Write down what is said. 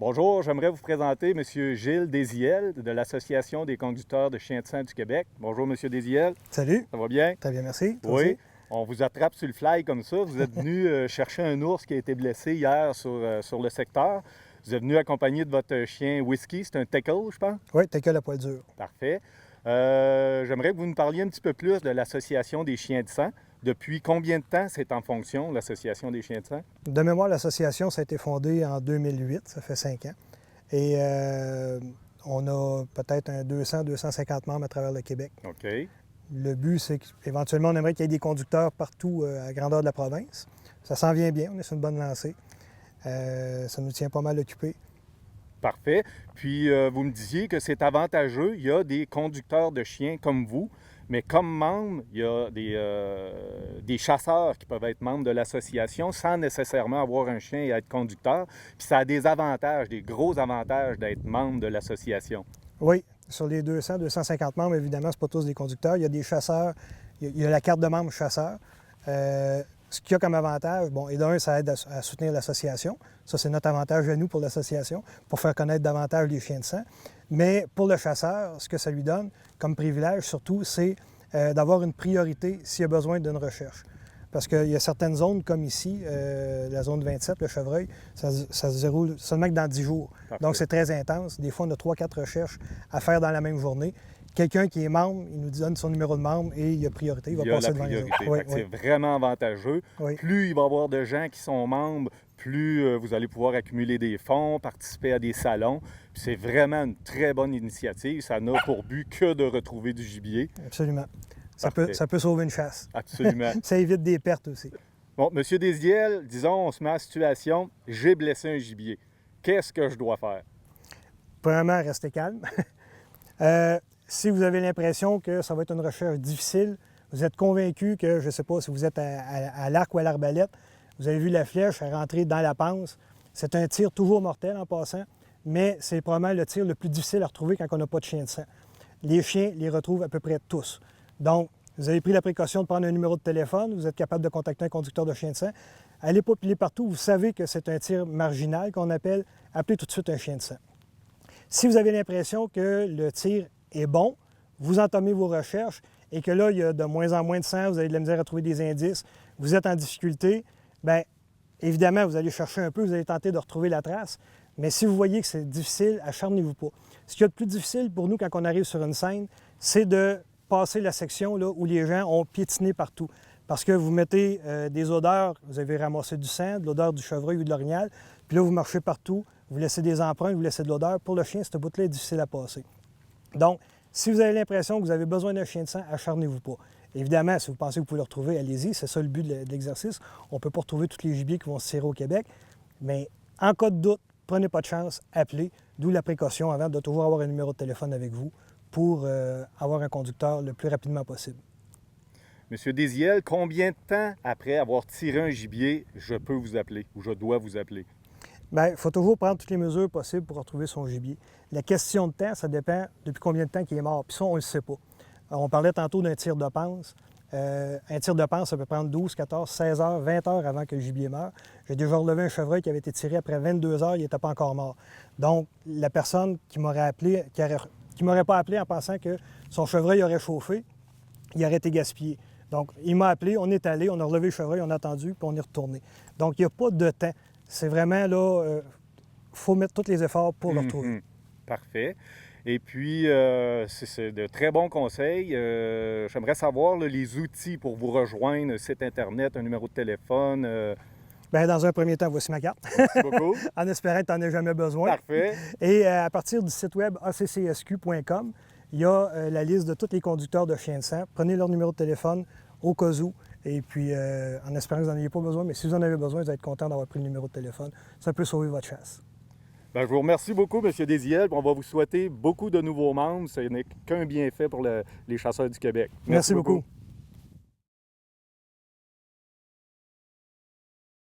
Bonjour, j'aimerais vous présenter M. Gilles Désiel de l'Association des conducteurs de chiens de sang du Québec. Bonjour, M. Désiel. Salut. Ça va bien? Très bien, merci. Toi Oui. aussi? On vous attrape sur le fly comme ça. Vous êtes venu chercher un ours qui a été blessé hier sur le secteur. Vous êtes venu accompagné de votre chien Whisky. C'est un Teckle, je pense? Oui, t'as que la poil dure. Parfait. J'aimerais que vous nous parliez un petit peu plus de l'Association des chiens de sang. Depuis combien de temps c'est en fonction, l'Association des chiens de sang? De mémoire, l'association, ça a été fondée en 2008, ça fait 5 ans. Et on a peut-être 200-250 membres à travers le Québec. OK. Le but, c'est qu'éventuellement, on aimerait qu'il y ait des conducteurs partout à la grandeur de la province. Ça s'en vient bien, on est sur une bonne lancée. Ça nous tient pas mal occupés. Parfait. Puis, vous me disiez que c'est avantageux. Il y a des conducteurs de chiens comme vous, mais comme membres, il y a des chasseurs qui peuvent être membres de l'association sans nécessairement avoir un chien et être conducteur. Puis, ça a des avantages, des gros avantages d'être membre de l'association. Oui, sur les 200-250 membres, évidemment, ce pas tous des conducteurs. Il y a des chasseurs, il y a la carte de membre chasseur. Ce qu'il y a comme avantage, bon, et d'un, ça aide à soutenir l'association. Ça, c'est notre avantage à nous pour l'association, pour faire connaître davantage les chiens de sang. Mais pour le chasseur, ce que ça lui donne comme privilège, surtout, c'est d'avoir une priorité s'il y a besoin d'une recherche. Parce qu'il y a certaines zones, comme ici, la zone 27, le chevreuil, ça se déroule seulement que dans 10 jours. Parfait. Donc, c'est très intense. Des fois, on a 3-4 recherches à faire dans la même journée. Quelqu'un qui est membre, il nous donne son numéro de membre et il a priorité. Il va passer devant les autres. Oui, c'est vraiment avantageux. Oui. Plus il va y avoir de gens qui sont membres, plus vous allez pouvoir accumuler des fonds, participer à des salons. Puis c'est vraiment une très bonne initiative. Ça n'a pour but que de retrouver du gibier. Absolument. Ça peut sauver une chasse. Absolument. Ça évite des pertes aussi. Bon, M. Désiel, disons, on se met en situation, j'ai blessé un gibier. Qu'est-ce que je dois faire? Premièrement, restez calme. Si vous avez l'impression que ça va être une recherche difficile, vous êtes convaincu que, je ne sais pas, si vous êtes à l'arc ou à l'arbalète, vous avez vu la flèche rentrer dans la panse. C'est un tir toujours mortel en passant, mais c'est probablement le tir le plus difficile à retrouver quand on n'a pas de chien de sang. Les chiens les retrouvent à peu près tous. Donc, vous avez pris la précaution de prendre un numéro de téléphone, vous êtes capable de contacter un conducteur de chien de sang. Allez pas piler partout, vous savez que c'est un tir marginal qu'on appelle, appelez tout de suite un chien de sang. Si vous avez l'impression que le tir est bon, vous entamez vos recherches et que là, il y a de moins en moins de sang, vous avez de la misère à trouver des indices, vous êtes en difficulté, bien, évidemment, vous allez chercher un peu, vous allez tenter de retrouver la trace, mais si vous voyez que c'est difficile, acharnez-vous pas. Ce qu'il y a de plus difficile pour nous quand on arrive sur une scène, c'est de passer la section là, où les gens ont piétiné partout. Parce que vous mettez des odeurs, vous avez ramassé du sang, de l'odeur du chevreuil ou de l'orignal, puis là, vous marchez partout, vous laissez des empreintes, vous laissez de l'odeur. Pour le chien, cette bout-là est difficile à passer. Donc, si vous avez l'impression que vous avez besoin d'un chien de sang, acharnez-vous pas. Évidemment, si vous pensez que vous pouvez le retrouver, allez-y, c'est ça le but de l'exercice. On ne peut pas retrouver tous les gibiers qui vont se tirer au Québec, mais en cas de doute, prenez pas de chance, appelez, d'où la précaution avant de toujours avoir un numéro de téléphone avec vous pour avoir un conducteur le plus rapidement possible. Monsieur Désiel, combien de temps après avoir tiré un gibier, je peux vous appeler ou je dois vous appeler? Bien, il faut toujours prendre toutes les mesures possibles pour retrouver son gibier. La question de temps, ça dépend depuis combien de temps qu'il est mort. Puis ça, on ne le sait pas. On parlait tantôt d'un tir de panse. Un tir de panse, ça peut prendre 12, 14, 16 heures, 20 heures avant que le gibier meure. J'ai déjà relevé un chevreuil qui avait été tiré après 22 heures, il n'était pas encore mort. Donc, la personne qui m'aurait appelé, qui m'aurait pas appelé en pensant que son chevreuil aurait chauffé, il aurait été gaspillé. Donc, il m'a appelé, on est allé, on a relevé le chevreuil, on a attendu, puis on est retourné. Donc, il n'y a pas de temps. C'est vraiment là, faut mettre tous les efforts pour le retrouver. Parfait. Et puis, c'est de très bons conseils. J'aimerais savoir là, les outils pour vous rejoindre, un site Internet, un numéro de téléphone. Bien, dans un premier temps, voici ma carte. Merci beaucoup. En espérant que tu n'en aies jamais besoin. Parfait. Et à partir du site web accsq.com, il y a la liste de tous les conducteurs de chiens de sang. Prenez leur numéro de téléphone au cas où. Et puis, en espérant que vous n'en ayez pas besoin, mais si vous en avez besoin, vous allez être content d'avoir pris le numéro de téléphone. Ça peut sauver votre chasse. Bien, je vous remercie beaucoup, M. Désiel. On va vous souhaiter beaucoup de nouveaux membres. Ce n'est qu'un bienfait pour les chasseurs du Québec. Merci beaucoup.